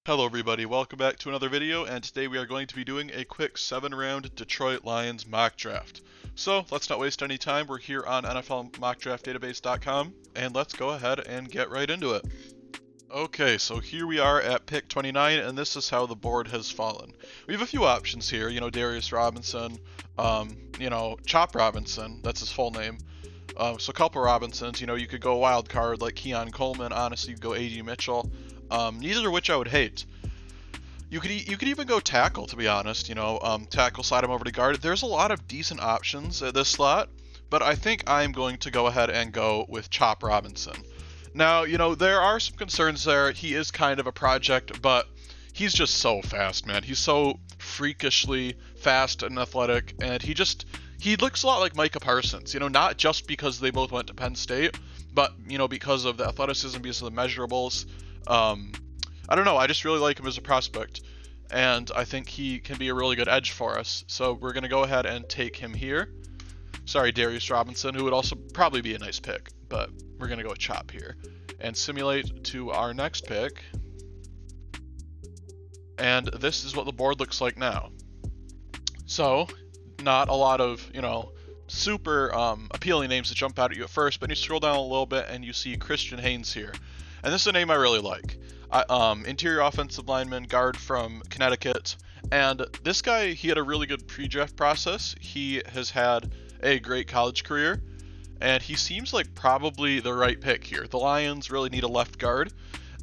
Hello everybody, welcome back to another video, and today we are going to be doing a quick 7-round Detroit Lions mock draft. So let's not waste any time, we're here on NFLMockDraftDatabase.com, and let's go ahead and get right into it. Okay, so here we are at pick 29, and this is how the board has fallen. We have a few options here, Darius Robinson, Chop Robinson, that's his full name. So a couple Robinsons, you could go wild card like Keon Coleman, honestly you could go A.D. Mitchell. Neither of which I would hate. You could even go tackle, to be honest. Tackle, slide him over to guard. There's a lot of decent options at this slot, but I think I'm going to go ahead and go with Chop Robinson. Now, there are some concerns there. He is kind of a project, but he's just so fast, man. He's so freakishly fast and athletic, and he looks a lot like Micah Parsons. Not just because they both went to Penn State, but because of the athleticism, because of the measurables. I don't know, I just really like him as a prospect, and I think he can be a really good edge for us, so we're going to go ahead and take him here. Sorry, Darius Robinson, who would also probably be a nice pick, but we're going to go with Chop here, and simulate to our next pick, and this is what the board looks like now. So, not a lot of, super appealing names that jump out at you at first, but you scroll down a little bit and you see Christian Haynes here. And this is a name I really like. Interior offensive lineman, guard from Connecticut. And this guy, he had a really good pre-draft process. He has had a great college career. And he seems like probably the right pick here. The Lions really need a left guard.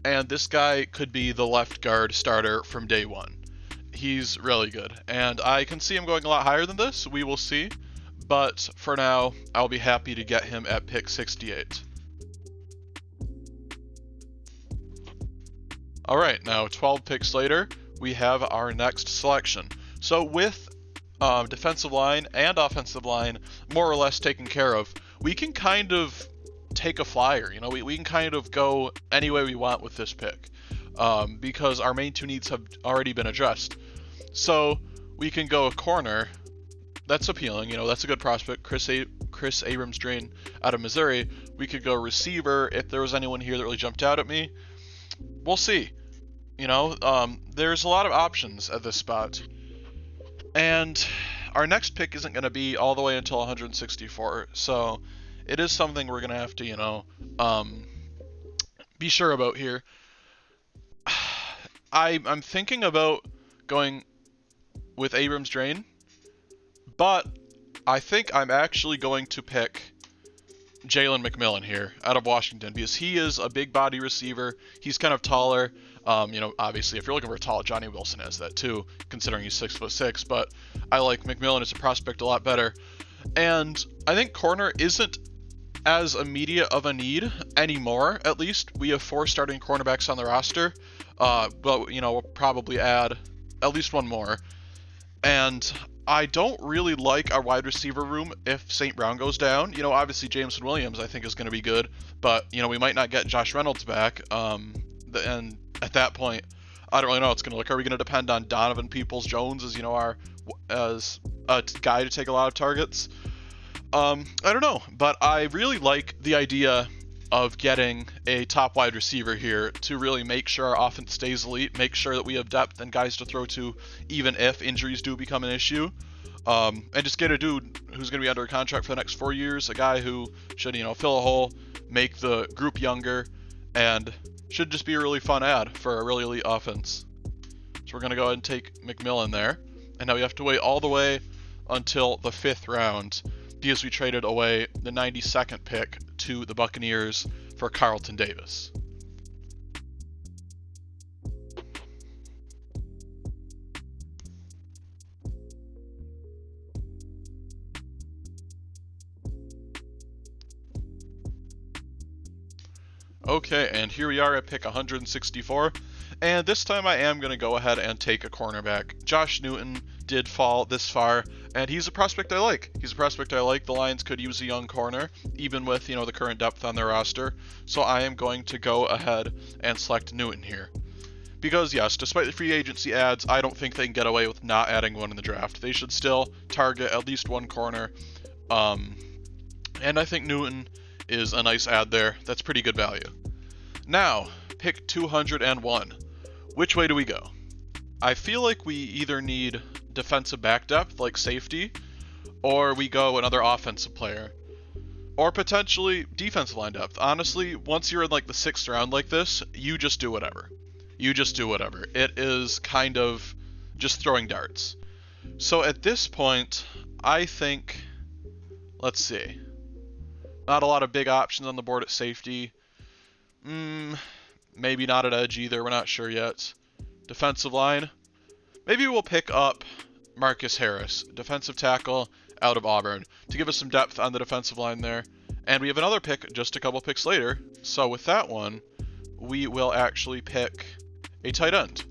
And this guy could be the left guard starter from day one. He's really good. And I can see him going a lot higher than this. We will see. But for now, I'll be happy to get him at pick 68. Alright, now 12 picks later, we have our next selection. So with defensive line and offensive line more or less taken care of, we can kind of take a flyer. We can kind of go any way we want with this pick because our main two needs have already been addressed. So we can go a corner. That's appealing, that's a good prospect. Chris Abrams-Drain out of Missouri. We could go receiver if there was anyone here that really jumped out at me. We'll see. There's a lot of options at this spot. And our next pick isn't going to be all the way until 164. So it is something we're going to have to, be sure about here. I'm thinking about going with Abrams-Drain. But I think I'm actually going to pick Jalen McMillan here out of Washington because he is a big body receiver. He's kind of taller. Obviously, if you're looking for a tall, Johnny Wilson has that too, considering he's 6'6". But I like McMillan as a prospect a lot better. And I think corner isn't as immediate of a need anymore. At least we have 4 starting cornerbacks on the roster. But we'll probably add at least one more. And I don't really like our wide receiver room if St. Brown goes down. Obviously Jameson Williams I think is going to be good, but we might not get Josh Reynolds back. And at that point, I don't really know how it's going to look. Are we going to depend on Donovan Peoples-Jones as as a guy to take a lot of targets? I don't know, but I really like the idea of getting a top wide receiver here to really make sure our offense stays elite, make sure that we have depth and guys to throw to even if injuries do become an issue. And just get a dude who's going to be under a contract for the next 4 years, a guy who should, fill a hole, make the group younger, and should just be a really fun ad for a really elite offense. So we're going to go ahead and take McMillan there. And now we have to wait all the way until the 5th round because we traded away the 92nd pick to the Buccaneers for Carlton Davis. Okay, and here we are at pick 164, and this time I am going to go ahead and take a cornerback. Josh Newton did fall this far, and he's a prospect I like. The Lions could use a young corner, even with, the current depth on their roster, so I am going to go ahead and select Newton here. Because, yes, despite the free agency ads, I don't think they can get away with not adding one in the draft. They should still target at least one corner, and I think Newton is a nice ad there. That's pretty good value. Now, pick 201. which way do we go? I feel like we either need defensive back depth, like safety, or we go another offensive player. Or potentially defensive line depth. Honestly, once you're in like the 6th round like this, you just do whatever. You just do whatever. It is kind of just throwing darts. So at this point, I think, let's see. Not a lot of big options on the board at safety. Maybe not at edge either. We're not sure yet. Defensive line. Maybe we'll pick up Marcus Harris, defensive tackle out of Auburn, to give us some depth on the defensive line there. And we have another pick just a couple picks later. So with that one, we will actually pick a tight end.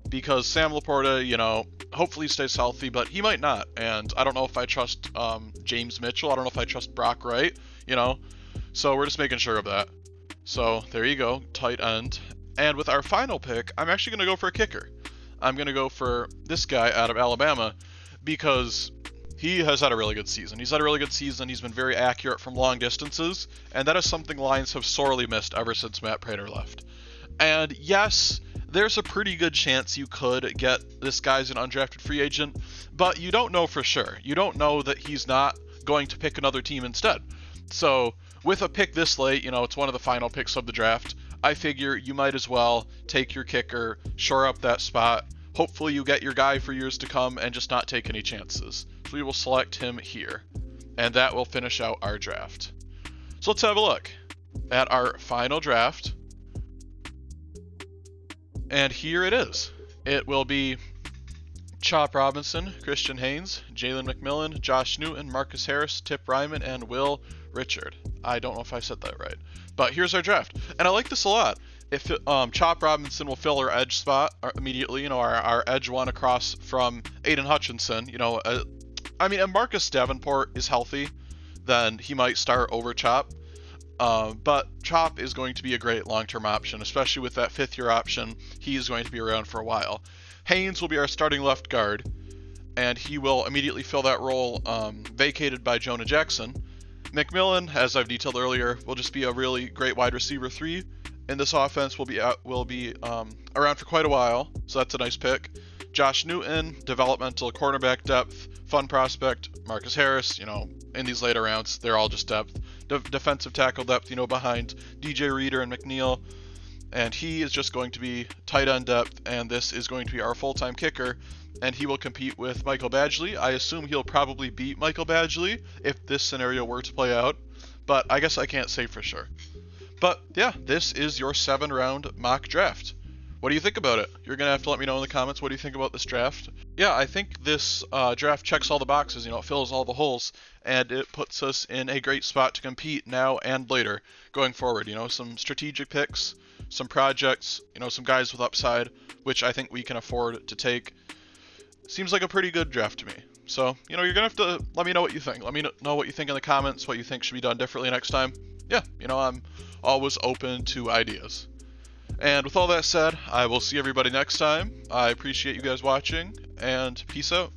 Because Sam Laporta, you know, hopefully stays healthy, but he might not. And I don't know if I trust James Mitchell. I don't know if I trust Brock Wright, you know. So we're just making sure of that. So there you go, tight end. And with our final pick, I'm actually going to go for a kicker. I'm going to go for this guy out of Alabama because he has had a really good season. He's had a really good season. He's been very accurate from long distances, and that is something Lions have sorely missed ever since Matt Prater left. And yes, there's a pretty good chance you could get this guy's an undrafted free agent, but you don't know for sure. You don't know that he's not going to pick another team instead. So with a pick this late, you know, it's one of the final picks of the draft, I figure you might as well take your kicker, shore up that spot. Hopefully you get your guy for years to come and just not take any chances. So we will select him here. And that will finish out our draft. So let's have a look at our final draft. And here it is. It will be Chop Robinson, Christian Haynes, Jalen McMillan, Josh Newton, Marcus Harris, Tip Ryman, and Will Richard. I don't know if I said that right. But here's our draft. And I like this a lot. If Chop Robinson will fill our edge spot immediately, you know, our edge one across from Aiden Hutchinson, you know, I mean, if Marcus Davenport is healthy, then he might start over Chop. But Chop is going to be a great long-term option, especially with that 5th-year option. He is going to be around for a while. Haynes will be our starting left guard, and he will immediately fill that role vacated by Jonah Jackson. McMillan, as I've detailed earlier, will just be a really great wide receiver 3. And this offense will be around for quite a while, so that's a nice pick. Josh Newton, developmental cornerback depth, fun prospect. Marcus Harris, you know, in these later rounds, they're all just depth. Defensive tackle depth, you know, behind DJ Reader and McNeil. And he is just going to be tight end depth, and this is going to be our full-time kicker. And he will compete with Michael Badgley. I assume he'll probably beat Michael Badgley if this scenario were to play out, but I guess I can't say for sure. But yeah, this is your 7-round mock draft. What do you think about it? You're going to have to let me know in the comments. What do you think about this draft? Yeah, I think this draft checks all the boxes. You know, it fills all the holes, and it puts us in a great spot to compete now and later going forward. You know, some strategic picks, some projects, you know, some guys with upside, which I think we can afford to take. Seems like a pretty good draft to me. So, you know, you're going to have to let me know what you think. Let me know what you think in the comments, what you think should be done differently next time. Yeah, you know, I'm always open to ideas. And with all that said, I will see everybody next time. I appreciate you guys watching, and peace out.